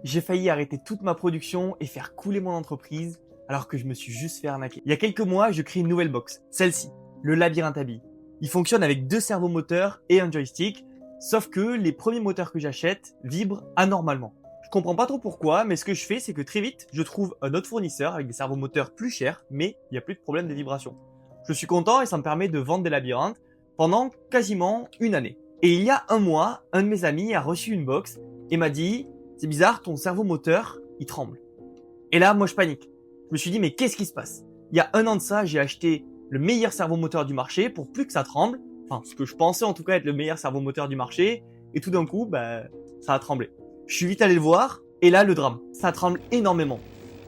J'ai failli arrêter toute ma production et faire couler mon entreprise alors que je me suis juste fait arnaquer. Il y a quelques mois, je crée une nouvelle box, celle-ci, le Labyrinthe à billes. Il fonctionne avec 2 servomoteurs et un joystick, sauf que les premiers moteurs que j'achète vibrent anormalement. Je comprends pas trop pourquoi, mais ce que je fais, c'est que très vite, je trouve un autre fournisseur avec des servomoteurs plus chers, mais il n'y a plus de problème de vibration. Je suis content et ça me permet de vendre des labyrinthes pendant quasiment une année. Et il y a un mois, un de mes amis a reçu une box et m'a dit « C'est bizarre, ton servomoteur, il tremble. » Et là, moi je panique. Je me suis dit « Mais qu'est-ce qui se passe ?» Il y a un an de ça, j'ai acheté le meilleur servomoteur du marché pour plus que ça tremble. Enfin, ce que je pensais en tout cas être le meilleur servomoteur du marché. Et tout d'un coup, ça a tremblé. Je suis vite allé le voir et là, le drame. Ça tremble énormément.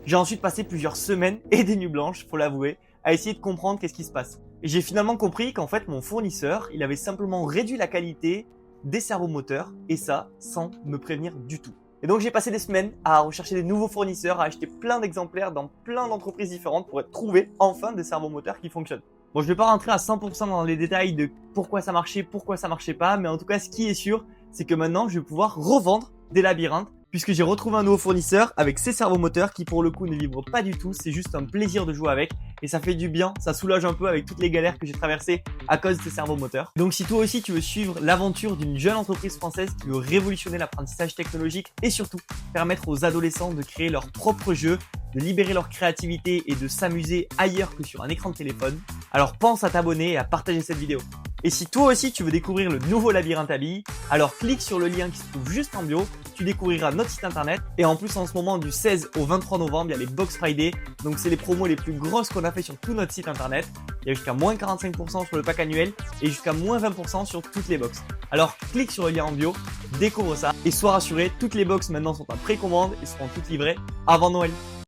J'ai ensuite passé plusieurs semaines et des nuits blanches, faut l'avouer, à essayer de comprendre qu'est-ce qui se passe. Et j'ai finalement compris qu'en fait, mon fournisseur, il avait simplement réduit la qualité des servomoteurs et ça sans me prévenir du tout. Et donc j'ai passé des semaines à rechercher des nouveaux fournisseurs, à acheter plein d'exemplaires dans plein d'entreprises différentes pour trouver enfin des servomoteurs qui fonctionnent. Bon, je vais pas rentrer à 100% dans les détails de pourquoi ça marchait pas, mais en tout cas ce qui est sûr, c'est que maintenant je vais pouvoir revendre des labyrinthes puisque j'ai retrouvé un nouveau fournisseur avec ses servomoteurs qui pour le coup ne vibrent pas du tout, c'est juste un plaisir de jouer avec et ça fait du bien, ça soulage un peu avec toutes les galères que j'ai traversées à cause de ces servomoteurs. Donc si toi aussi tu veux suivre l'aventure d'une jeune entreprise française qui veut révolutionner l'apprentissage technologique et surtout permettre aux adolescents de créer leur propre jeu, de libérer leur créativité et de s'amuser ailleurs que sur un écran de téléphone, alors pense à t'abonner et à partager cette vidéo. Et si toi aussi tu veux découvrir le nouveau Labyrinthe à billes, alors clique sur le lien qui se trouve juste en bio, tu découvriras notre site internet et en plus en ce moment du 16 au 23 novembre, il y a les Box Friday, donc c'est les promos les plus grosses qu'on a fait sur tout notre site internet. Il y a jusqu'à moins 45% sur le pack annuel et jusqu'à moins 20% sur toutes les box. Alors clique sur le lien en bio, découvre ça et sois rassuré, toutes les box maintenant sont en précommande et seront toutes livrées avant Noël.